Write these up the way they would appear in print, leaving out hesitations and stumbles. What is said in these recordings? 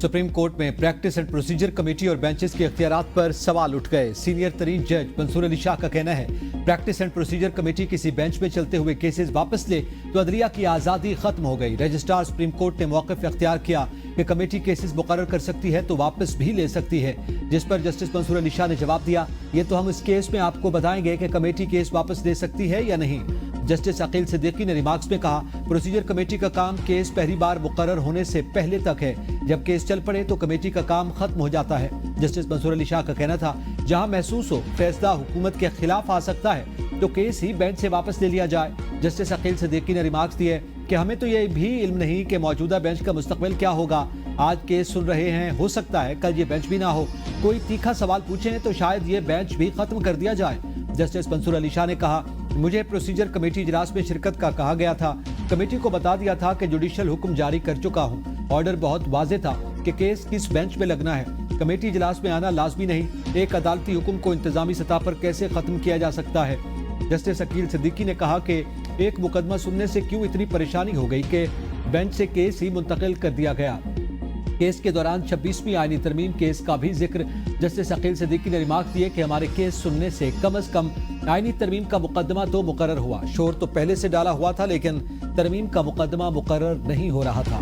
Supreme court में practice and procedure committee और benches के इख्तियारात पर सवाल उठ गए। सीनियर तरीन जज मंसूर अली शाह का कहना है प्रैक्टिस एंड प्रोसीजर कमेटी किसी बेंच में चलते हुए केसेस वापस ले तो अदलिया की आजादी खत्म हो गई। रजिस्ट्रार सुप्रीम कोर्ट ने मौक़िफ़ इख्तियार किया कि कमेटी केसेस मुकर्रर कर सकती है तो वापस भी ले सकती है, जिस पर जस्टिस मंसूर अली शाह ने जवाब दिया, ये तो हम इस केस में आपको बताएंगे कि कमेटी केस वापस ले सकती है या नहीं। जस्टिस अकील सिद्दीकी ने रिमार्क्स में कहा प्रोसीजर कमेटी का काम केस पहली बार मुकर्रर होने से पहले तक है, जब केस चल पड़े तो कमेटी का काम खत्म हो जाता है। जस्टिस मंसूर अली शाह का कहना था जहां महसूस हो फैसला हुकूमत के खिलाफ आ सकता है तो केस ही बेंच से वापस ले लिया जाए। जस्टिस अकील सिद्दीकी ने रिमार्क्स दिए कि हमें तो ये भी इल्म नहीं कि मौजूदा बेंच का मुस्तकबिल क्या होगा। आज केस सुन रहे हैं, हो सकता है कल ये बेंच भी ना हो, कोई तीखा सवाल पूछे तो शायद ये बेंच भी खत्म कर दिया जाए। जस्टिस मंसूर अली शाह ने कहा मुझे प्रोसीजर कमेटी इजलास में शिरकत का कहा गया था, कमेटी को बता दिया था कि जुडिशियल हुक्म जारी कर चुका हूं, ऑर्डर बहुत वाज़ेह था कि केस किस बेंच में लगना है, कमेटी इजलास में आना लाजमी नहीं, एक अदालती हुक्म को इंतजामी सतह पर कैसे खत्म किया जा सकता है। जस्टिस अकील सिद्दीकी ने कहा कि एक मुकदमा सुनने से क्यों इतनी परेशानी हो गई कि बेंच से केस ही मुंतकिल कर दिया गया। केस के दौरान 26वीं आईनी तरमीम केस का भी जिक्र जस्टिस अकील सिद्दीकी ने रिमार्क दिए कि हमारे केस सुनने से कम आईनी तरमीम का मुकदमा तो मुकर्रर हुआ, शोर तो पहले से डाला हुआ था लेकिन तरमीम का मुकदमा मुकर्रर नहीं हो रहा था।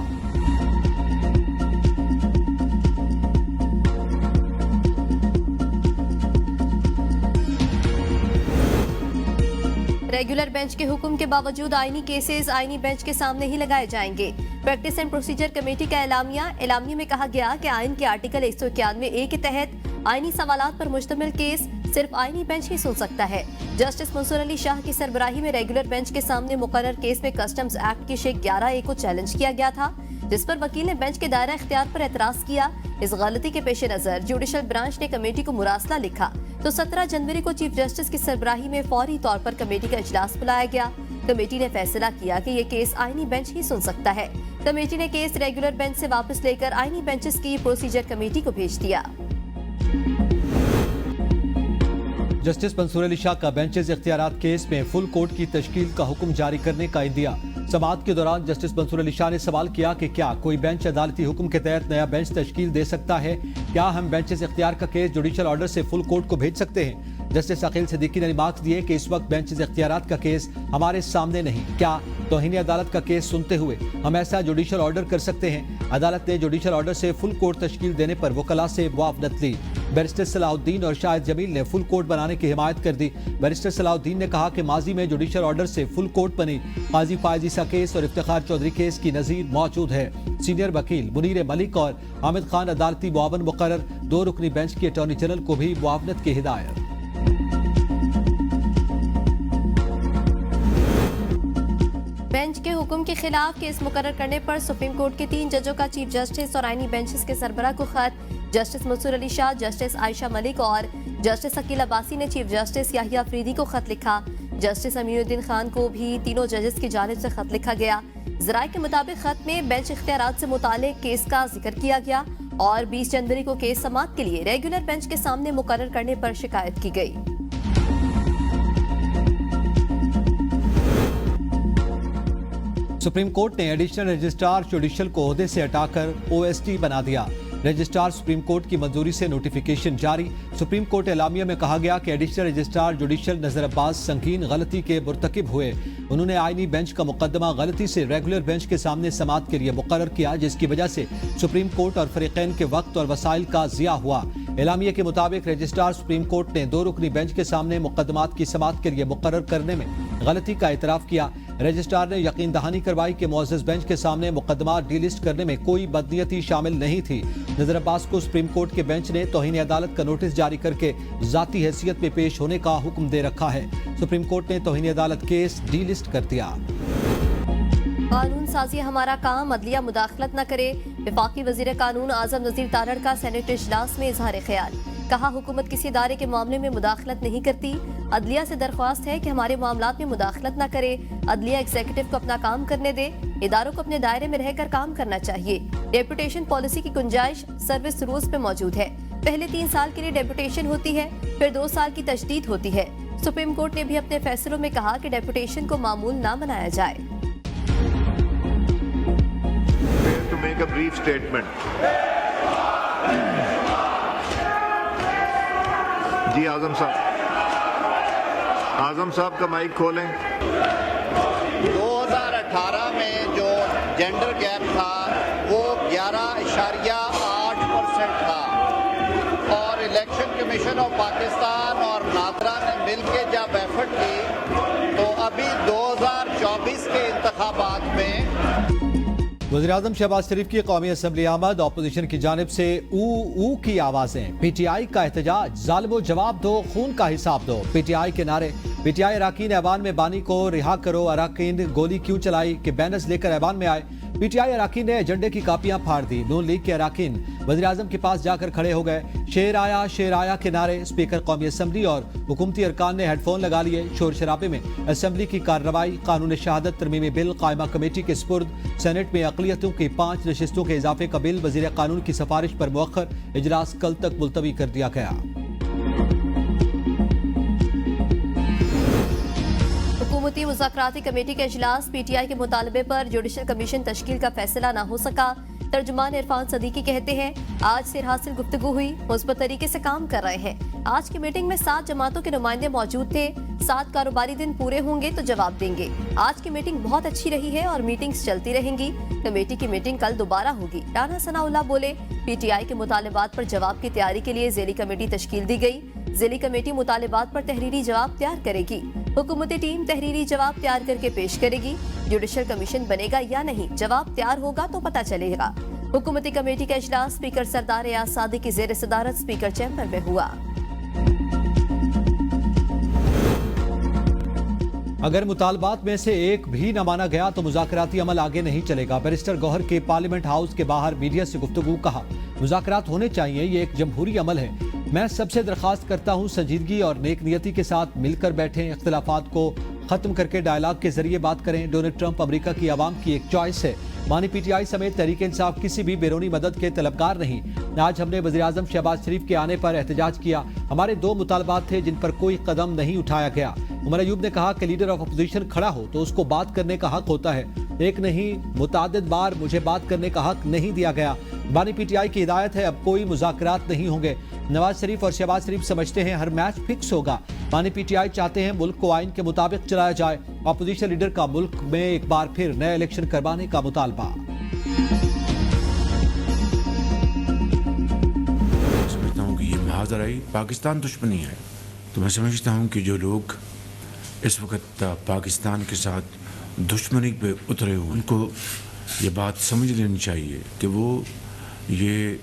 रेगुलर बेंच के हुक्म के बावजूद आईनी केसेस आईनी बेंच के सामने ही लगाए जाएंगे। प्रैक्टिस एंड प्रोसीजर कमेटी का एलामिया में कहा गया कि आइन के आर्टिकल 191A के तहत आईनी सवालात पर मुश्तमिल केस सिर्फ आईनी बेंच ही सुन सकता है। जस्टिस मंसूर अली शाह की सरबराही में रेगुलर बेंच के सामने मुकर्रर केस में कस्टम्स एक्ट की शेख 11A को चैलेंज किया गया था, जिस पर वकील ने बेंच के दायरा इख्तियार पर एतराज किया। इस गलती के पेश नजर जुडिशल ब्रांच ने कमेटी को मुरासला लिखा तो 17 जनवरी को चीफ जस्टिस की सरबराही में फौरी तौर पर कमेटी का इजलास बुलाया गया। कमेटी ने फैसला किया कि ये केस आईनी बेंच ही सुन सकता है। कमेटी ने केस रेगुलर बेंच से वापस लेकर आईनी बेंचेस की प्रोसीजर कमेटी को भेज दिया। जस्टिस मंसूर अली शाह का बेंचेस इख्तियारात केस में फुल कोर्ट की तश्कील का हुक्म जारी करने का इंदिया। समाअत के दौरान जस्टिस मंसूर अली शाह ने सवाल किया कि क्या कोई बेंच अदालती हुक्म के तहत नया बेंच तश्कील दे सकता है, क्या हम बेंचेस इख्तियार का केस जुडिशियल ऑर्डर से फुल कोर्ट को भेज सकते हैं। जस्टिस अकील सिद्दीकी ने रिमार्क्स दिए कि इस वक्त बेंचेस इख्तियारात का केस हमारे सामने नहीं, क्या तौहीन अदालत का केस सुनते हुए हम ऐसा जुडिशियल ऑर्डर कर सकते हैं। अदालत ने जुडिशियल ऑर्डर से फुल कोर्ट तश्कील देने पर वकला से मुआवनत ली। बैरिस्टर सलाहुद्दीन और शाहिद जमील ने फुल कोर्ट बनाने की हिमायत कर दी। बैरिस्टर सलाहुद्दीन ने कहा कि माजी में जुडिशियल ऑर्डर से फुल कोर्ट बनी काजी फायज ईसा केस और इफ्तिखार चौधरी केस की नज़ीर मौजूद है। सीनियर वकील मुनीर मलिक और हामिद खान अदालती मुआवन मुकर्रर, 2 रुकनी बेंच के अटॉर्नी जनरल को भी मुआवनत की हिदायत। बेंच के हुक्म के खिलाफ केस मुकर्रर करने पर सुप्रीम कोर्ट के 3 जजों का चीफ जस्टिस और आईनी बेंचेस के सरबराह को खत। जस्टिस मंसूर अली शाह, जस्टिस आयशा मलिक और जस्टिस अकील अब्बासी ने चीफ जस्टिस याहिया अफरीदी को खत लिखा। जस्टिस अमीनुद्दीन खान को भी तीनों जजेस की जानिब से खत लिखा गया। ज़राए के मुताबिक खत में बेंच इख्तियारात से मुतालिक केस का जिक्र किया गया और 20 जनवरी को केस समाअत के लिए रेगुलर बेंच के सामने मुकर्रर करने पर शिकायत की गई। सुप्रीम कोर्ट ने एडिशनल रजिस्ट्रार जुडिशियल को ओहदे से हटाकर OST बना दिया। रजिस्ट्रार सुप्रीम कोर्ट की मंजूरी से नोटिफिकेशन जारी। सुप्रीम कोर्ट एलामिया में कहा गया कि एडिशनल रजिस्ट्रार जुडिशियल नजर अब्बास संगीन गलती के मुर्तकिब हुए। उन्होंने आईनी बेंच का मुकदमा गलती से रेगुलर बेंच के सामने समाअत के लिए मुकर्रर किया, जिसकी वजह से सुप्रीम कोर्ट और फरीकैन के वक्त और वसाइल का ज़िया हुआ। एलामिया के मुताबिक रजिस्ट्रार सुप्रीम कोर्ट ने 2 रुकनी बेंच के सामने मुकदमात की समाअत के लिए मुकर्रर करने में गलती का एतराफ़ किया। रजिस्ट्रार ने यकीन दहानी करवाई कि मुअज़्ज़ज़ बेंच के सामने मुकदमात डीलिस्ट करने में कोई बदनीयती शामिल नहीं थी। नजर अब्बास को सुप्रीम कोर्ट के बेंच ने तौहीन अदालत का नोटिस जारी करके जाती हैसियत में पेश होने का हुक्म दे रखा है। सुप्रीम कोर्ट ने तौहीन अदालत केस डीलिस्ट कर दिया। कानून साजी हमारा काम, अदलिया मुदाखलत न करे। वफाकी वजीर कानून आजम नज़ीर तारड़ का सेनेट इजलास में इजहार ख्याल। कहा हुकूमत किसी इदारे के मामले में मुदाखलत नहीं करती। अदलिया से दरख्वास्त है कि हमारे मामलात में मुदाखलत न करे। अदलिया एग्जीक्यूटिव को अपना काम करने दे। इदारों को अपने दायरे में रहकर काम करना चाहिए। डेपुटेशन पॉलिसी की गुंजाइश सर्विस रूल्स पे मौजूद है। पहले 3 साल के लिए डेपुटेशन होती है, फिर 2 साल की तजदीद होती है। सुप्रीम कोर्ट ने भी अपने फैसलों में कहा कि डेपुटेशन को मामूल न बनाया जाए। To make a brief statement. जी आजम साहब का माइक खोलें। 2018 में जो जेंडर गैप था वो 11.8% था और इलेक्शन कमीशन ऑफ पाकिस्तान और नादरा ने मिलकर जब एफर्ट की तो अभी 2024 के इंतखाबात में वज़ीर-ए-आज़म शहबाज शरीफ की कौमी असम्बली आमद, अपोजिशन की जानिब से ऊ की आवाजें, पीटीआई का एहतजाज, जालिमो जवाब दो, खून का हिसाब दो, पीटीआई के नारे, पीटीआई अराकीन ऐवान में बानी को रिहा करो, अराकीन गोली क्यों चलाई के बैनर्स लेकर ऐवान में आए, पीटीआई अराकीन ने एजेंडे की कापियां फाड़ दी, नून लीग के अराकीन वज़ीर-ए-आज़म के पास जाकर खड़े हो गए, शेर आया के नारे, स्पीकर कौमी असम्बली और हुकूमती अरकान ने हेडफोन लगा लिए, शोर शराबे में असम्बली की कार्रवाई, कानून शहादत तरमीमी बिल कायमा कमेटी के स्पुर्द, सेनेट में अक़लियतों की 5 नशिस्तों के इजाफे का बिल वज़ीर कानून की सिफारिश पर मुअख्खर, इजलास कल तक मुलतवी कर दिया गया। हुकूमती मुज़ाकराती कमेटी का इजलास, पीटीआई के मुतालबे पर जुडिशल कमीशन तश्कील का फैसला न हो सका, तर्जुमान इरफान सदीकी कहते हैं आज सिर हासिल गुफ्तगू हुई, मुस्बत तरीके से काम कर रहे हैं। आज की मीटिंग में 7 जमातों के नुमाइंदे मौजूद थे, 7 कारोबारी दिन पूरे होंगे तो जवाब देंगे। आज की मीटिंग बहुत अच्छी रही है और मीटिंग्स चलती रहेंगी। कमेटी की मीटिंग कल दोबारा होगी। राना सनाउल्लाह बोले, पीटीआई के मुतालिबात पर जवाब की तैयारी के लिए ज़ेली कमेटी तश्कील दी गई। ज़ेली कमेटी मुतालिबात पर तहरीरी जवाब तैयार करेगी। हुकूमती टीम तहरीरी जवाब तैयार करके पेश करेगी। जुडिशल कमीशन बनेगा या नहीं, जवाब तैयार होगा तो पता चलेगा। हुकूमती कमेटी का इजलास स्पीकर सरदार एयाज सादी की ज़ेर सदारत स्पीकर चैम्बर में हुआ। अगर मुतालबात में से एक भी न माना गया तो मुज़ाकराती अमल आगे नहीं चलेगा। बैरिस्टर गौहर के पार्लियामेंट हाउस के बाहर मीडिया से गुफ्तगू, कहा मुज़ाकरात होने चाहिए, ये एक जमहूरी अमल है। मैं सबसे दरख्वास्त करता हूँ संजीदगी और नेक नियति के साथ मिलकर बैठें, इख्तिलाफात को खत्म करके डायलॉग के जरिए बात करें। डोनाल्ड ट्रंप अमेरिका की आवाम की एक चॉइस है। मानी पीटीआई समेत तहरीक इंसाफ किसी भी बैरूनी मदद के तलबगार नहीं। आज हमने वज़ीर-ए-आज़म शहबाज शरीफ के आने पर एहतजाज किया। हमारे 2 मुतालबात थे जिन पर कोई कदम नहीं उठाया गया। उमर अयूब ने कहा कि लीडर ऑफ अपोजिशन खड़ा हो तो उसको बात करने का हक होता है। एक नहीं मुतादिद बार मुझे बात करने का हक नहीं दिया गया। बानी पीटीआई की हिदायत है, अब कोई मुज़ाकरात नहीं होंगे। नवाज शरीफ और शहबाज शरीफ समझते हैं हर मैच फिक्स होगा। बानी पीटीआई चाहते हैं मुल्क को आइन के मुताबिक चलाया जाए। अपोजिशन लीडर का मुल्क में एक बार फिर नए इलेक्शन करवाने का मुतालबा। समझता हूँ कि ये मुहाज़राई पाकिस्तान दुश्मनी है, तो मैं समझता हूँ कि जो लोग इस वक्त पाकिस्तान के साथ दुश्मनी पे उतरे हुए उनको ये बात समझ लेनी चाहिए कि वो ये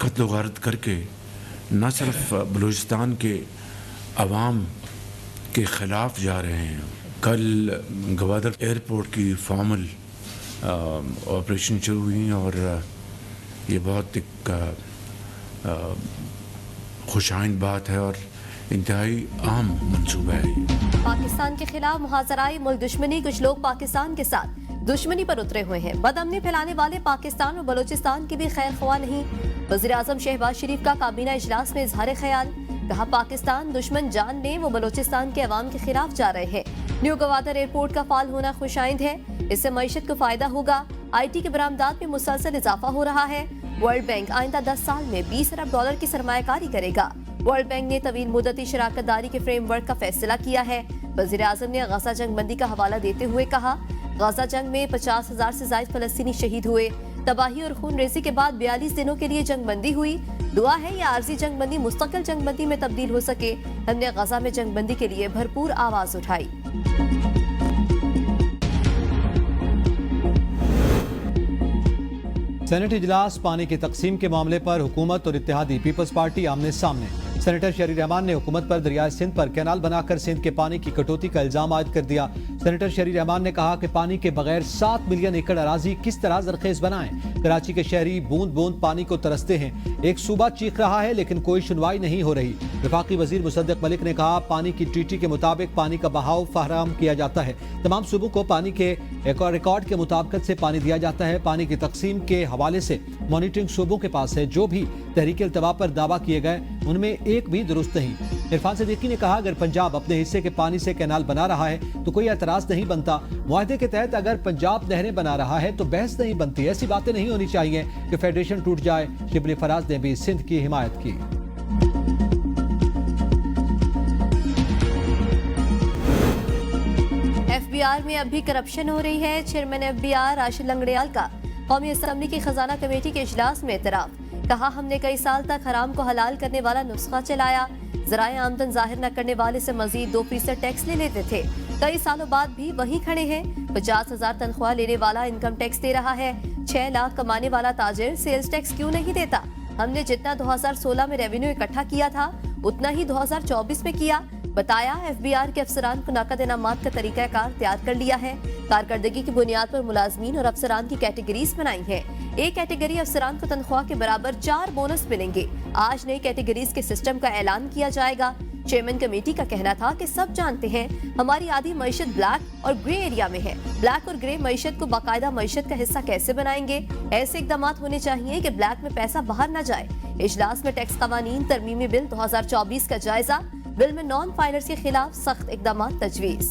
कत्ल गारत करके न सिर्फ बलूचिस्तान के अवाम के ख़िलाफ़ जा रहे हैं। कल गवादर एयरपोर्ट की फॉर्मल ऑपरेशन शुरू हुई और ये बहुत एक खुशाइन बात है और इंतहाई आम मंसूबा है। पाकिस्तान के खिलाफ मुहाजराई मुल्क दुश्मनी, कुछ लोग पाकिस्तान के साथ दुश्मनी पर उतरे हुए हैं। बदअमनी फैलाने वाले पाकिस्तान और बलूचिस्तान की भी खैर ख्वाह नहीं। वज़ीर-ए-आज़म शहबाज शरीफ का काबीना इजलास में इजहार ख्याल, कहा पाकिस्तान दुश्मन जान ले वो बलूचिस्तान के अवाम के खिलाफ जा रहे हैं। न्यू गवादर एयरपोर्ट का फाल होना खुशाइंद है, इससे मईशत को फायदा होगा। IT के बरामदात में मुसलसल इजाफा हो रहा है। वर्ल्ड बैंक आइंदा 10 साल में $20 अरब की सरमायाकारी करेगा। वर्ल्ड बैंक ने तवील मुद्दती शराकत दारी के फ्रेमवर्क का फैसला किया है। वज़ीर-ए-आज़म ने गजा जंग बंदी का हवाला देते हुए कहा गजा जंग में 50,000 से ज्यादा फलस्तीनी शहीद हुए। तबाही और खून रेजी के बाद 42 दिनों के लिए जंग बंदी हुई। दुआ है ये आर्जी जंग बंदी मुस्तकिल जंग बंदी में तब्दील हो सके। हमने गजा में जंग बंदी के लिए भरपूर आवाज उठाई। सेनेट इजलास, पानी की तकसीम के मामले पर हुकूमत और इत्तेहादी पीपल्स पार्टी आमने सामने। सेनेटर शहरी रहमान ने हुकूमत पर दरियाए सिंध पर कैनाल बनाकर सिंध के पानी की कटौती का इल्जाम आयद कर दिया। सेनेटर शहरी रहमान ने कहा कि पानी के बगैर 7 मिलियन एकड़ अराजी किस तरह जरखेज बनाएं। कराची के शहरी बूंद बूंद पानी को तरसते हैं। एक सूबा चीख रहा है लेकिन कोई सुनवाई नहीं हो रही। वफाकी वजीर मुसद्दिक मलिक ने कहा पानी की ट्रीटी के मुताबिक पानी का बहाव फराहम किया जाता है। तमाम सूबों को पानी के रिकॉर्ड के मुताबिक से पानी दिया जाता है। पानी की तकसीम के हवाले से मॉनिटरिंग सूबों के पास है। जो भी तहरीक इल्तवा पर दावा किए गए उनमें एक भी दुरुस्त नहीं। इरफान सिद्दीकी ने कहा, अगर पंजाब अपने हिस्से के पानी से कैनाल बना रहा है तो कोई एतराज नहीं बनता। मुआहदे के तहत अगर पंजाब नहरें बना रहा है तो बहस नहीं बनती। ऐसी बातें नहीं होनी चाहिए कि फेडरेशन टूट जाए। शिबली फराज ने भी सिंध की हिमायत की। एफबीआर में अब भी करप्शन हो रही है। चेयरमैन एफबीआर राशिद लंगड़ियाल का कौमी असम्बली की खजाना कमेटी के इजलास में एतराफ। कहा, हमने कई साल तक हराम को हलाल करने वाला नुस्खा चलाया। ज़राए आमदन जाहिर न करने वाले से मजीद 2% टैक्स ले लेते थे। कई सालों बाद भी वहीं खड़े हैं। 50,000 तनख्वाह लेने वाला इनकम टैक्स दे रहा है। 6 लाख कमाने वाला ताजिर सेल्स टैक्स क्यों नहीं देता? हमने जितना 2016 में रेवेन्यू इकट्ठा किया था उतना ही 2024 में किया। बताया, एफबीआर के अफसरान को नकद इनामात का तरीकाकार तैयार कर लिया है। कारकर्दगी की बुनियाद पर मुलाजमीन और अफसरान की कैटेगरीज बनाई है। एक कैटेगरी अफसरान को तनख्वाह के बराबर 4 बोनस मिलेंगे। आज नई कैटेगरीज के सिस्टम का ऐलान किया जाएगा। चेयरमैन कमेटी का कहना था कि सब जानते हैं हमारी आधी मईशत ब्लैक और ग्रे एरिया में है। ब्लैक और ग्रे मईशत को बाकायदा मईशत का हिस्सा कैसे बनाएंगे? ऐसे इकदाम होने चाहिए कि ब्लैक में पैसा बाहर न जाए। इजलास में टैक्स कवानीन तरमीमी बिल 2024 का जायजा। बिल में नॉन फाइलर्स के खिलाफ सख्त इकदाम तजवीज।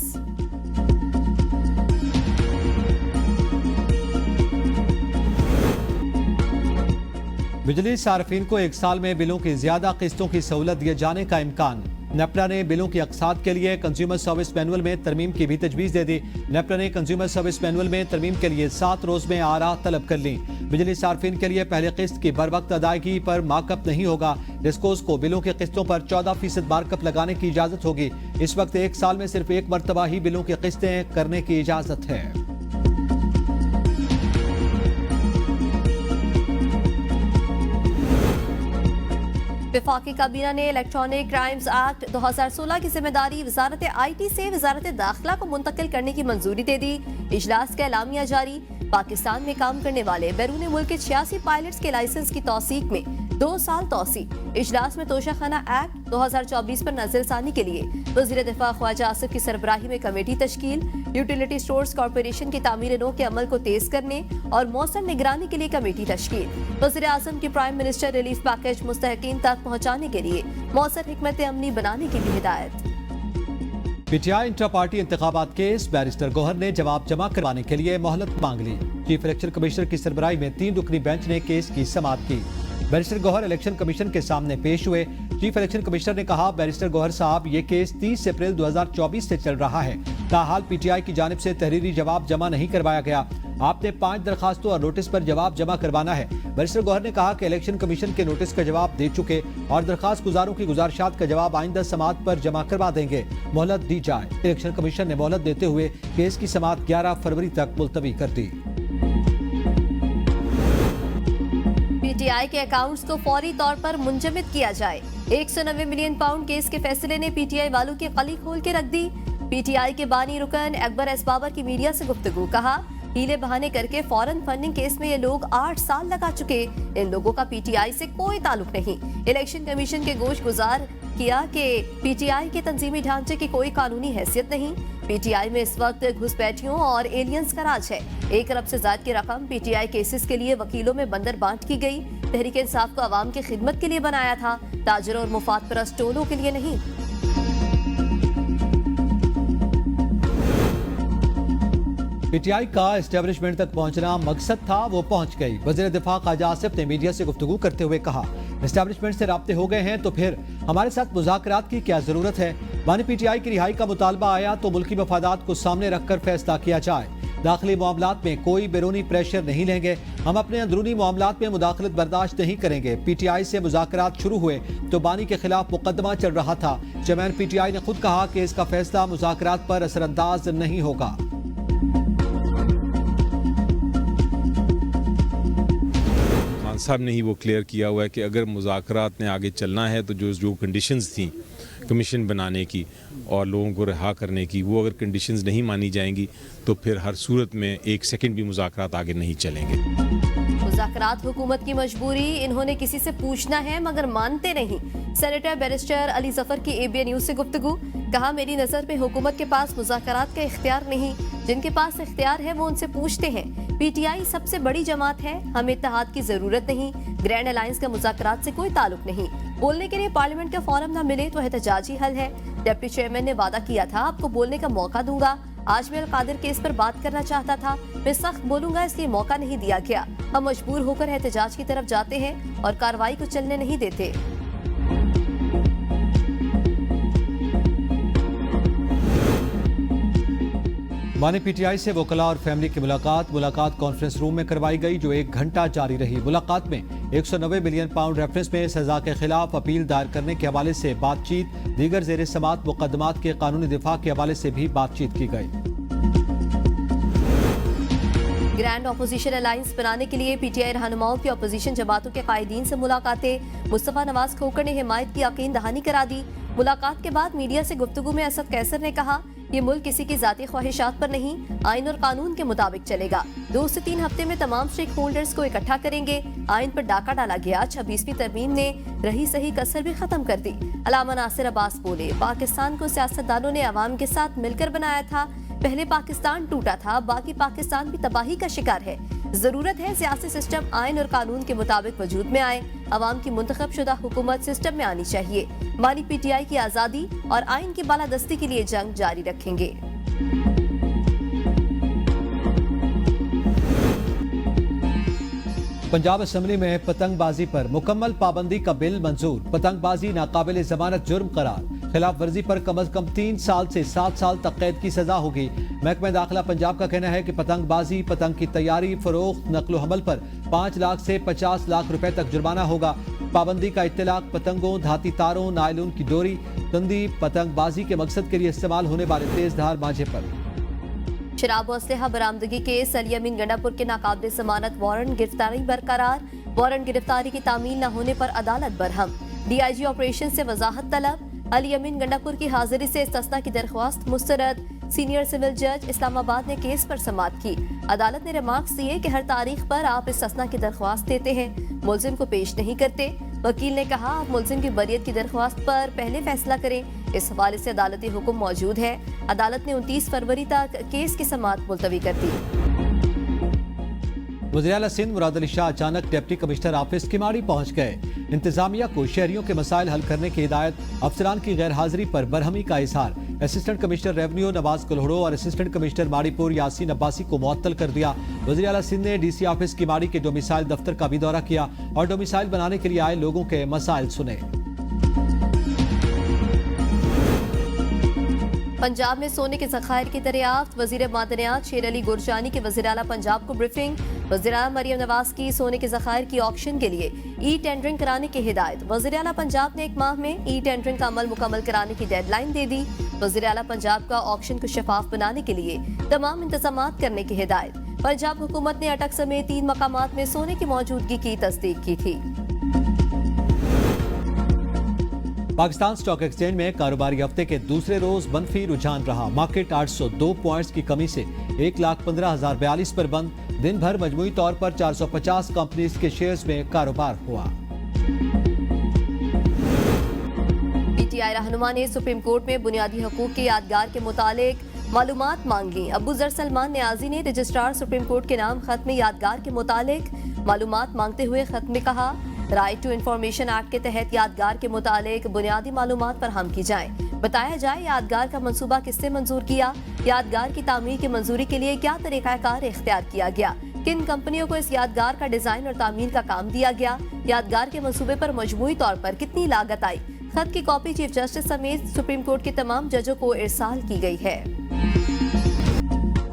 बिजली सार्फिन को 1 साल में बिलों की ज्यादा किस्तों की सहूलत दिए जाने का इम्कान। नेपरा ने बिलों की अक़सात के लिए कंज्यूमर सर्विस मैनुअल में तरमीम की भी तजवीज़ दे दी। नेपरा ने कंज्यूमर सर्विस मैनुअल में तरमीम के लिए 7 रोज में आरा तलब कर ली। बिजली सार्फिन के लिए पहले किस्त की बर वक्त अदायगी पर मार्कअप नहीं होगा। डिस्कोस को बिलों की किस्तों पर 14% मार्कअप लगाने की इजाजत होगी। इस वक्त 1 साल में सिर्फ 1 मरतबा ही बिलों की किस्तें करने की इजाजत है। वफाकी काबीना ने इलेक्ट्रॉनिक क्राइम्स एक्ट 2016 की जिम्मेदारी वजारत IT से वजारत दाखिला को मुंतकिल करने की मंजूरी दे दी। इजलास का एलामिया जारी। पाकिस्तान में काम करने वाले बैरून मुल्क के 86 पायलट्स के लाइसेंस की तौसीक में 2 साल तौसी। इजलास में तोशाखाना एक्ट 2024 पर नजरसानी के लिए वज़ीर दिफा ख्वाजा आसिफ की सरबराही में कमेटी तश्कील। यूटिलिटी स्टोर्स कॉरपोरेशन की तामीर नो के अमल को तेज करने और मौसम निगरानी के लिए कमेटी तश्कील। वज़ीर आज़म की प्राइम मिनिस्टर रिलीफ पैकेज मुस्तहकीन तक पहुँचाने के लिए मौसर हिकमत अमली बनाने की भी हिदायत। पीटीआई इंट्रा पार्टी इंतखाबात केस। बैरिस्टर गौहर ने जवाब जमा करवाने के लिए मोहलत मांग ली। चीफ इलेक्शन कमिश्नर की सरबराही में 3 रुकनी बेंच ने केस की समाअत की। बैरिस्टर गौहर इलेक्शन कमीशन के सामने पेश हुए। चीफ इलेक्शन कमिश्नर ने कहा, बैरिस्टर गौहर साहब, ये केस 30 अप्रैल 2024 से चल रहा है। ताहाल पीटीआई की जानिब से तहरीरी जवाब जमा नहीं करवाया गया। आपने 5 दरखास्तों और नोटिस पर जवाब जमा करवाना है। बैरिस्टर गौहर ने कहा कि इलेक्शन कमीशन के नोटिस का जवाब दे चुके और दरखास्त गुजारों की गुजारिशात का जवाब आइंदा समाअत पर जमा करवा देंगे। मोहलत दी जाए। इलेक्शन कमीशन ने मोहलत देते हुए केस की समाअत 11 फरवरी तक मुलतवी कर दी। पीटीआई के अकाउंट्स को फौरी तौर पर मुंजमद किया जाए। 190 मिलियन पाउंड केस के फैसले ने पीटीआई वालों की कली खोल के रख दी। पीटीआई के बानी रुकन अकबर एस बाबर की मीडिया से गुफ्तगू। कहा, हीले बहाने करके फॉरेन फंडिंग केस में ये लोग 8 साल लगा चुके। इन लोगों का पीटीआई से कोई ताल्लुक नहीं। इलेक्शन कमीशन के गोश गुजार किया कि पीटीआई के तंजीमी ढांचे की कोई कानूनी हैसियत नहीं। पीटीआई में इस वक्त घुसपैठियों और एलियंस का राज है। 1 अरब से ज्यादा की रकम पीटीआई केसेस के लिए वकीलों में बंदर बांट की गई। तहरीक इंसाफ को आवाम की खिदमत के लिए बनाया था, ताजरों और मुफाद परस्त टोलों के लिए नहीं। पीटीआई का एस्टेब्लिशमेंट तक पहुंचना मकसद था, वो पहुंच गई। वज़ीर दिफा ख्वाजा आसिफ ने मीडिया से गुफ्तगू करते हुए कहा, एस्टेब्लिशमेंट से राब्ते हो गए हैं तो फिर हमारे साथ मुज़ाकरात की क्या जरूरत है? मानी पीटीआई की रिहाई का मुतालबा आया तो मुल्की मफादात को सामने रखकर फैसला किया जाए। दाखिली मामलात में कोई बैरूनी प्रेशर नहीं लेंगे। हम अपने अंदरूनी मामलात में मुदाखलत बर्दाश्त नहीं करेंगे। पीटीआई से मुज़ाकरात शुरू हुए तो बानी के खिलाफ मुकदमा चल रहा था। चेयरमैन पीटीआई ने खुद कहा कि इसका फैसला मुज़ाकरात पर असरअंदाज नहीं होगा। साहब ने ही वो क्लियर किया हुआ है कि अगर मुज़ाकरात ने आगे चलना है तो जो कंडीशंस थी कमीशन बनाने की और लोगों को रिहा करने की, वो अगर कंडीशंस नहीं मानी जाएंगी तो फिर हर सूरत में 1 सेकंड भी मुज़ाकरात आगे नहीं चलेंगे। मुज़ाकरात हुकूमत की मजबूरी, इन्होंने किसी से पूछना है मगर मानते नहीं। सेनेटर बैरिस्टर अली जफर की ABN न्यूज़ से गुफ्तगू। कहा, मेरी नजर में हुकूमत के पास मुज़ाकरात का इख्तियार नहीं, जिनके पास इख्तियार है वो उनसे पूछते हैं। पीटीआई सबसे बड़ी जमात है, हमें इत्तेहाद की जरूरत नहीं, ग्रैंड अलायंस का मुज़ाकरात से कोई ताल्लुक नहीं। बोलने के लिए पार्लियामेंट का फोरम न मिले तो एहतजाजी हल है। डिप्टी चेयरमैन ने वादा किया था, आपको बोलने का मौका दूंगा। आज मैं अल-कादिर केस पर बात करना चाहता था, मैं सख्त बोलूंगा, इसलिए मौका नहीं दिया गया। हम मजबूर होकर एहतजाज की तरफ जाते हैं और कार्रवाई को चलने नहीं देते। मानी पीटीआई से वकला और फैमिली की मुलाकात कॉन्फ्रेंस रूम में करवाई गई, जो 1 घंटा जारी रही। मुलाकात में 190 मिलियन पाउंड रेफरेंस में सजा के खिलाफ अपील दायर करने के हवाले से बातचीत, दीगर जेर समात मुकदमात के कानूनी दिफा के हवाले से भी बातचीत की गई। ग्रैंड अपोजिशन अलायंस बनाने के लिए पीटीआई रहनुमाओं की अपोजिशन जमातों के कायदीन से मुलाकातें। मुस्तफा नवाज खोखर ने हिमायत की यकीन दहानी करा दी। मुलाकात के बाद मीडिया से गुफ्तगू में असद कैसर ने कहा, ये मुल्क किसी की जाती ख्वाहिशात पर नहीं, आइन और कानून के मुताबिक चलेगा। 2 से 3 हफ्ते में तमाम स्टेक होल्डर्स को इकट्ठा करेंगे। आइन पर डाका डाला गया। 26वीं तरमीम ने रही सही कसर भी खत्म कर दी। अलामा नासिर अब्बास बोले, पाकिस्तान को सियासतदानों ने अवाम के साथ मिलकर बनाया था। पहले पाकिस्तान टूटा था, बाकी पाकिस्तान भी तबाही का शिकार है। जरूरत है सियासी सिस्टम आइन और कानून के मुताबिक वजूद में आए। अवाम की मुंतखब शुदा हुकूमत सिस्टम में आनी चाहिए। मानी पीटीआई की आजादी और आइन की बालादस्ती के लिए जंग जारी रखेंगे। पंजाब असेंबली में पतंगबाजी पर मुकम्मल पाबंदी का बिल मंजूर। पतंगबाजी नाकाबिल जमानत जुर्म करार। खिलाफ वर्जी पर कम अज कम 3 साल से 7 साल तक कैद की सजा होगी। महकमा दाखिला पंजाब का कहना है कि पतंगबाजी, पतंग की तैयारी, फरोख्त, नकलो हमल पर 5 लाख से 50 लाख रुपए तक जुर्माना होगा। पाबंदी का इत्तलाक पतंगों, धाती तारों, नायलून की डोरी, तंदी, पतंगबाजी के मकसद के लिए इस्तेमाल होने वाले तेज धार मांझे पर। शराब व असलहा बरामदगी केस, अली अमीन गंडापुर के नाकाबिल जमानत वारंट गिरफ्तारी बरकरार। वारंट गिरफ्तारी की तामील न होने पर अदालत बरहम। डीआईजी ऑपरेशन से वजाहत तलब। अली अमीन गंडापुर की हाजिरी से इस्तिस्ना की दरख्वास्त मुस्तरद। सीनियर सिविल जज इस्लामाबाद ने केस पर समाअत की। अदालत ने रिमार्क्स दिए कि हर तारीख पर आप इस्तिस्ना की दरख्वास्त देते हैं, मुलजिम को पेश नहीं करते। वकील ने कहा, आप मुलजिम की बरियत की दरख्वास्त पर पहले फैसला करें। इस हवाले से अदालती हुक्म मौजूद है। अदालत ने 29 फरवरी तक केस की समाअत मुलतवी कर दी। वज़ीर आला सिंध मुराद अली शाह अचानक डिप्टी कमिश्नर ऑफिस किमाड़ी पहुंच गए। इंतजामिया को शहरियों के मसाइल हल करने की हिदायत। अफसरान की गैर हाजिरी पर बरहमी का इजहार। असिस्टेंट कमिश्नर रेवन्यू नवाज कुल्हड़ो और असिस्टेंट कमिश्नर माड़ीपुर यासीन अब्बासी को मुअत्तल कर दिया। वज़ीर आला सिंध ने डीसी ऑफिस किमाड़ी के डोमिसाइल दफ्तर का भी दौरा किया और डोमिसाइल बनाने के लिए आए लोगों के मसाइल सुने। पंजाब में सोने के ज़खायर की दरियाफ्त। वज़ीर मादनियात शेर अली गुरजानी की वज़ीर आला पंजाब को ब्रीफिंग। वज़ीर आला मरियम नवाज की सोने के ज़खायर की ऑक्शन के लिए ई टेंडरिंग कराने की हिदायत। वज़ीर आला पंजाब ने 1 माह में ई टेंडरिंग का अमल मुकम्मल कराने की डेडलाइन दे दी। वज़ीर आला पंजाब का ऑक्शन को शफाफ बनाने के लिए तमाम इंतजामात करने की हिदायत। पंजाब हुकूमत ने अटक समेत 3 मकामात में सोने की मौजूदगी की तस्दीक की थी। पाकिस्तान स्टॉक एक्सचेंज में कारोबारी हफ्ते के दूसरे रोज मनफी रुझान रहा। मार्केट 802 पॉइंट्स की कमी से 1,15,042 पर बंद। दिन भर मजमूई तौर पर 450 कंपनीज के शेयर्स में कारोबार हुआ। पीटीआई रहनुमा ने सुप्रीम कोर्ट में बुनियादी हकूक के यादगार के मुतालिक मालूमात मांग ली। अबू जर सलमान न्याजी ने रजिस्ट्रार सुप्रीम कोर्ट के नाम खत में यादगार के मुतालिक मालूमात मांगते हुए खत में कहा, राइट टू इंफॉर्मेशन एक्ट के तहत यादगार के मुतालिक बुनियादी मालूमात फराहम की जाए। बताया जाए यादगार का मंसूबा किससे मंजूर किया, यादगार की तामीर की मंजूरी के लिए क्या तरीकाकार इख्तियार किया गया, किन कंपनियों को इस यादगार का डिजाइन और तामीर का काम दिया गया, यादगार के मंसूबे पर मजमूई तौर पर कितनी लागत आई। खत की कॉपी चीफ जस्टिस समेत सुप्रीम कोर्ट के तमाम जजों को इरसाल की गई है।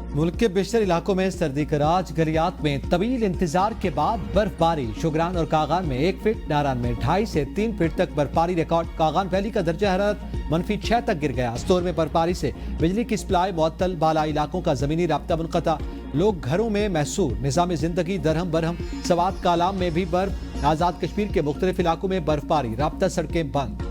मुल्क के बेशतर इलाकों में सर्दी का राज। गलियात में तवील इंतजार के बाद बर्फबारी। शुगरान और कागान में 1 फीट, नारान में 2.5 से 3 फीट तक बर्फबारी रिकॉर्ड। कागान वैली का दर्जा हरारत -6 तक गिर गया। स्टोर में बर्फबारी से बिजली की सप्लाई मुअत्तल। बाला इलाकों का जमीनी राब्ता मुनक़ता। लोग घरों में महसूर। निज़ाम जिंदगी दरहम बरहम। सवात कालाम में भी बर्फ। आजाद कश्मीर के मुख्तलिफ इलाकों में बर्फबारी। राब्ता सड़कें बंद।